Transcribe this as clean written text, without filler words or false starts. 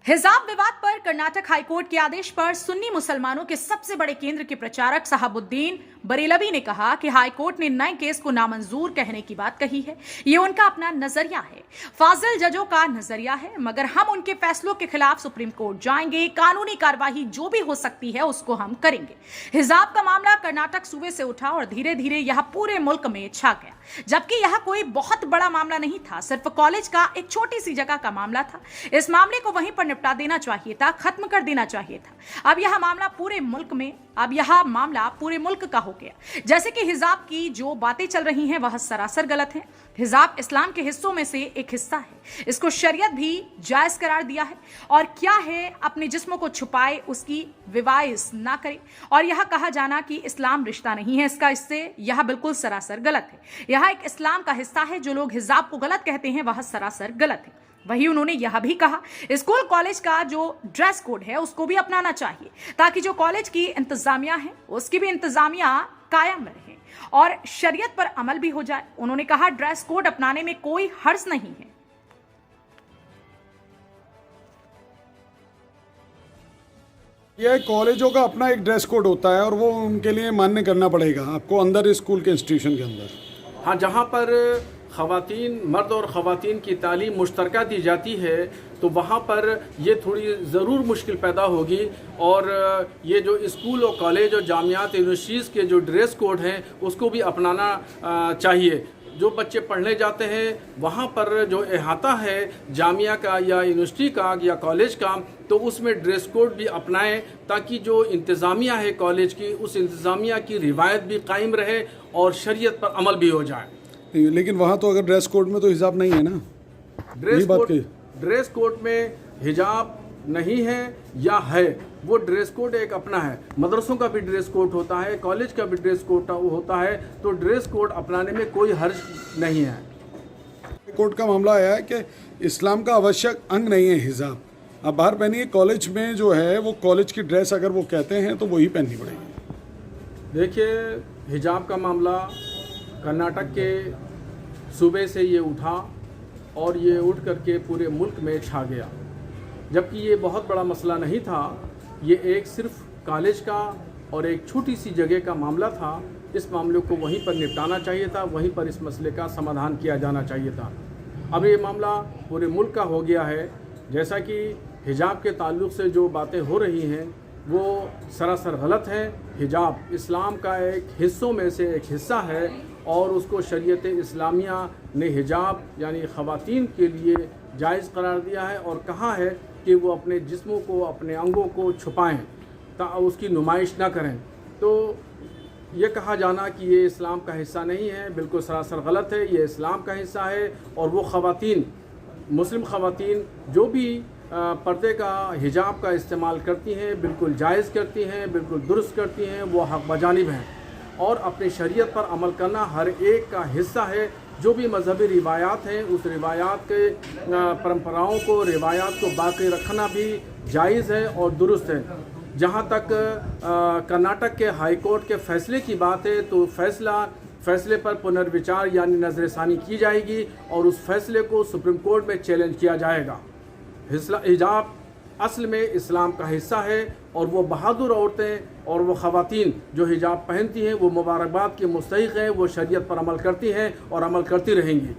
हिजाब विवाद पर कर्नाटक हाईकोर्ट के आदेश पर सुन्नी मुसलमानों के सबसे बड़े केंद्र के प्रचारक साहबुद्दीन बरेलवी ने कहा कि हाईकोर्ट ने नए केस को नामंजूर कहने की बात कही है। ये उनका अपना नजरिया है, फाजिल जजों का नजरिया है, मगर हम उनके फैसलों के खिलाफ सुप्रीम कोर्ट जाएंगे। कानूनी कार्रवाई जो भी हो सकती है उसको हम करेंगे। हिजाब का मामला कर्नाटक सूबे से उठा और धीरे धीरे यह पूरे मुल्क में छा गया, जबकि यह कोई बहुत बड़ा मामला नहीं था, सिर्फ कॉलेज का एक छोटी सी जगह का मामला था। इस मामले को वहीं पर निपटा देना चाहिए था, खत्म कर देना चाहिए था। अब यह मामला पूरे मुल्क का हो गया। जैसे कि हिजाब की जो बातें चल रही हैं वह सरासर गलत है। हिजाब इस्लाम के हिस्सों में से एक हिस्सा है, इसको शरीयत भी जायज करार दिया है। और क्या है, अपने जिस्मों को छुपाए, उसकी विवाइस ना करे। और यह कहा जाना कि इस्लाम रिश्ता नहीं है, इससे यह बिल्कुल सरासर गलत है। यह एक इस्लाम का हिस्सा है। जो लोग हिजाब को गलत कहते हैं वह सरासर गलत है। वही उन्होंने यह भी कहा, स्कूल कॉलेज का जो ड्रेस कोड है उसको भी अपनाना चाहिए, ताकि जो कॉलेज की इंतजामिया है उसकी भी इंतजामिया कायम रहे और शरीयत पर अमल भी हो जाए। उन्होंने कहा ड्रेस कोड अपनाने में कोई हर्ज नहीं है। यह कॉलेजों का अपना एक ड्रेस कोड होता है और वो उनके लिए मान्य करना पड़ेगा आपको अंदर स्कूल के इंस्टीट्यूशन के अंदर। हाँ, जहाँ पर ख़वातीन, मर्द और ख़वातीन की तालीम मुश्तरका दी जाती है तो वहाँ पर ये थोड़ी ज़रूर मुश्किल पैदा होगी। और ये जो स्कूल और कॉलेज और जामियात यूनिवर्सिटीज़ के जो ड्रेस कोड हैं उसको भी अपनाना चाहिए। जो बच्चे पढ़ने जाते हैं वहाँ पर जो अहाता है जामिया का या यूनिवर्सिटी का या कॉलेज का, तो उसमें ड्रेस कोड भी अपनाएं, ताकि जो इंतज़ामिया है कॉलेज की उस इंतज़ामिया की रिवायत भी कायम रहे और शरीयत पर अमल भी हो जाए। लेकिन वहाँ तो अगर ड्रेस कोड में तो हिजाब नहीं है ना। ड्रेस कोड में हिजाब नहीं है या है, वो ड्रेस कोड एक अपना है। मदरसों का भी ड्रेस कोड होता है, कॉलेज का भी ड्रेस कोड होता है, तो ड्रेस कोड अपनाने में कोई हर्ज नहीं है। कोर्ट का मामला आया है कि इस्लाम का आवश्यक अंग नहीं है हिजाब। आप बाहर पहनिए, कॉलेज में जो है वो कॉलेज की ड्रेस अगर वो कहते हैं तो वही पहननी पड़ेगी। देखिए, हिजाब का मामला कर्नाटक के सूबे से ये उठा और ये उठ करके पूरे मुल्क में छा गया, जबकि ये बहुत बड़ा मसला नहीं था। ये एक सिर्फ कॉलेज का और एक छोटी सी जगह का मामला था। इस मामले को वहीं पर निपटाना चाहिए था, वहीं पर इस मसले का समाधान किया जाना चाहिए था। अब ये मामला पूरे मुल्क का हो गया है। जैसा कि हिजाब के ताल्लुक़ से जो बातें हो रही हैं वो सरासर गलत है। हिजाब इस्लाम का एक हिस्सों में से एक हिस्सा है और उसको शरीयत इस्लामिया ने हिजाब यानी ख़वातीन के लिए जायज़ करार दिया है और कहा है कि वो अपने जिस्मों को, अपने अंगों को छुपाएं, उसकी नुमाइश ना करें। तो ये कहा जाना कि ये इस्लाम का हिस्सा नहीं है, बिल्कुल सरासर गलत है। ये इस्लाम का हिस्सा है और वो ख़वातीन, मुस्लिम ख़वातीन जो भी पर्दे का, हिजाब का इस्तेमाल करती हैं, बिल्कुल जायज़ करती हैं, बिल्कुल दुरुस्त करती हैं, वो हक़ बजानिब हैं। और अपनी शरीयत पर अमल करना हर एक का हिस्सा है। जो भी मजहबी रिवायात हैं उस रिवायात के परंपराओं को, रिवायात को बाकी रखना भी जायज़ है और दुरुस्त है। जहाँ तक कर्नाटक के हाई कोर्ट के फ़ैसले की बात है तो फ़ैसले पर पुनर्विचार यानी नज़रसानी की जाएगी और उस फ़ैसले को सुप्रीम कोर्ट में चैलेंज किया जाएगा। हिजाब असल में इस्लाम का हिस्सा है और वो बहादुर औरतें और वो ख़वातीन जो हिजाब पहनती हैं वो मुबारकबाद के मुस्तहिक़ हैं, वो शरीयत पर अमल करती हैं और अमल करती रहेंगी।